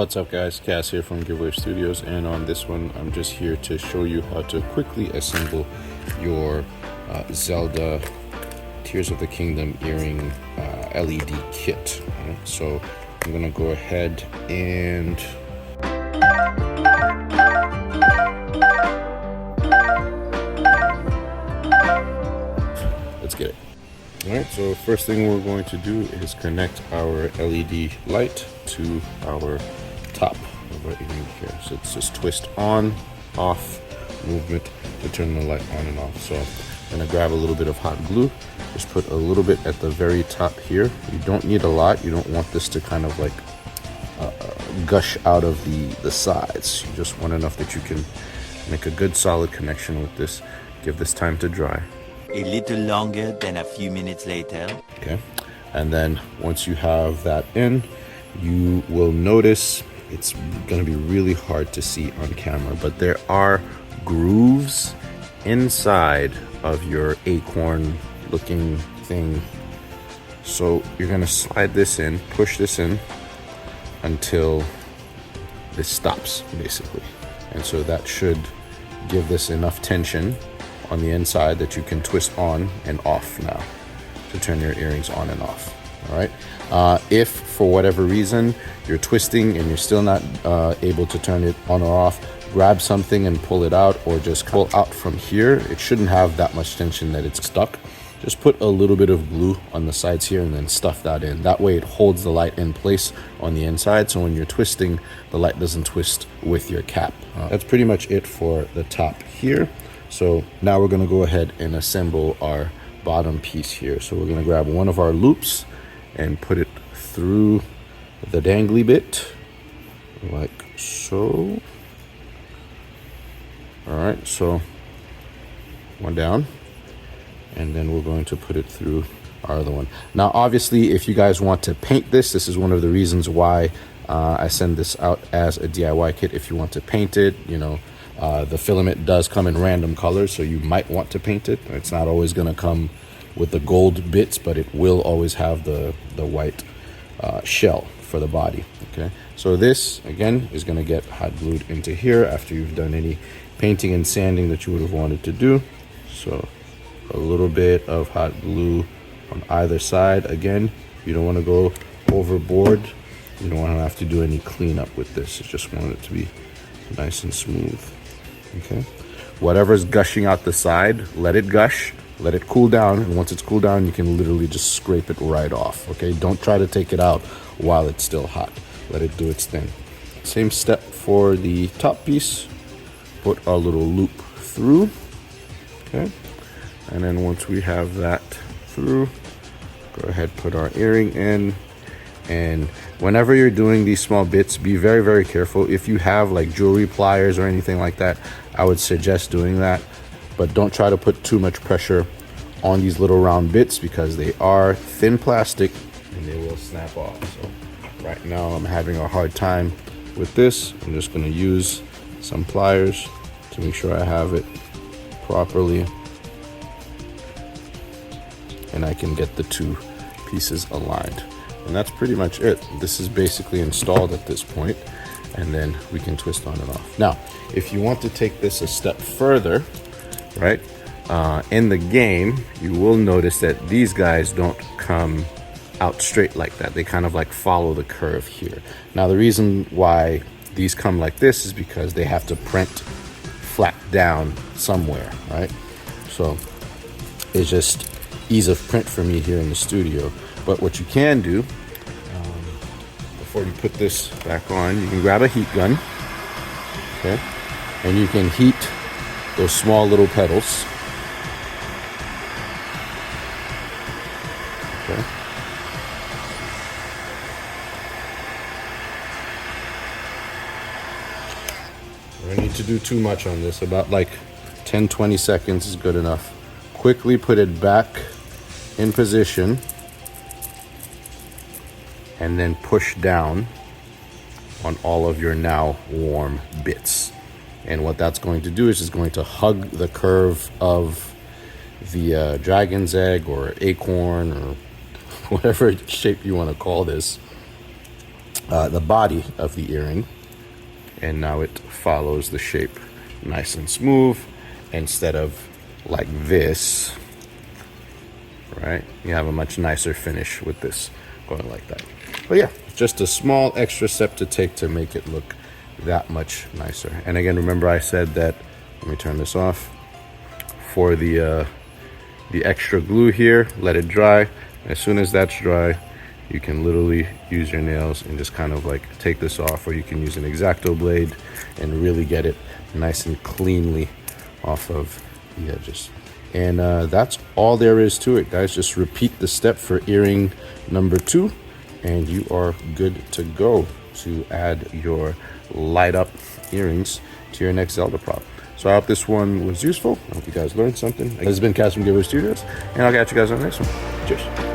What's up guys, Cass here from GiveWave Studios, and on this one I'm just here to show you how to quickly assemble your Zelda Tears of the Kingdom earring LED kit. Right? So I'm gonna go ahead and let's get it. Alright, so first thing we're going to do is connect our LED light to our top of our earring here. So it's just twist on, off movement to turn the light on and off. So I'm going to grab a little bit of hot glue, just put a little bit at the very top here. You don't need a lot, you don't want this to kind of like gush out of the sides. You just want enough that you can make a good solid connection with this. Give this time to dry. A little longer than a few minutes later. Okay, and then once you have that in, you will notice it's going to be really hard to see on camera, but there are grooves inside of your acorn looking thing. So you're going to slide this in, push this in until this stops basically. And so that should give this enough tension on the inside that you can twist on and off now to turn your earrings on and off. All right, if for whatever reason you're twisting and you're still not able to turn it on or off, grab something and pull it out, or just pull out from here. It shouldn't have that much tension that it's stuck. Just put a little bit of glue on the sides here and then stuff that in. That way it holds the light in place on the inside, so when you're twisting, the light doesn't twist with your cap. That's pretty much it for the top here. So now we're gonna go ahead and assemble our bottom piece here. So we're gonna grab one of our loops and put it through the dangly bit, like so. All right, so one down, and then we're going to put it through our other one. Now, obviously, if you guys want to paint this, this is one of the reasons why I send this out as a DIY kit. If you want to paint it, you know, the filament does come in random colors, so you might want to paint it. It's not always going to come with the gold bits, but it will always have the white shell for the body. Okay, so this again is going to get hot glued into here after you've done any painting and sanding that you would have wanted to do. So a little bit of hot glue on either side. Again, you don't want to go overboard. You don't want to have to do any cleanup with this. You just want it to be nice and smooth. Okay, whatever's gushing out the side, let it gush, let it cool down, and once it's cooled down, you can literally just scrape it right off. Okay, don't try to take it out while it's still hot. Let it do its thing. Same step for the top piece. Put our little loop through. Okay, and then once we have that through, go ahead, put our earring in. And whenever you're doing these small bits, be very, very careful. If you have like jewelry pliers or anything like that, I would suggest doing that, but don't try to put too much pressure on these little round bits because they are thin plastic and they will snap off. So right now I'm having a hard time with this. I'm just going to use some pliers to make sure I have it properly and I can get the two pieces aligned. And that's pretty much it. This is basically installed at this point, and then we can twist on and off. Now, if you want to take this a step further, right, in the game, you will notice that these guys don't come out straight like that. They kind of like follow the curve here. Now, the reason why these come like this is because they have to print flat down somewhere, right? So it's just ease of print for me here in the studio. But what you can do, before you put this back on, you can grab a heat gun, okay, and you can heat those small little petals. Okay. We don't need to do too much on this. About like 10-20 seconds is good enough. Quickly put it back in position and then push down on all of your now warm bits. And what that's going to do is it's going to hug the curve of the dragon's egg or acorn or whatever shape you want to call this. the body of the earring, and now it follows the shape nice and smooth instead of like this, right? You have a much nicer finish with this going like that. But yeah, just a small extra step to take to make it look that much nicer. And again, remember I said that, let me turn this off, for the extra glue here, let it dry. As soon as that's dry, you can literally use your nails and just kind of like take this off, or you can use an X-Acto blade and really get it nice and cleanly off of the edges. And that's all there is to it, guys. Just repeat the step for earring number 2 and you are good to go to add your light up earrings to your next Zelda prop. So I hope this one was useful. I hope you guys learned something. This has been Cass from GiveWave Studios, and I'll catch you guys on the next one. Cheers.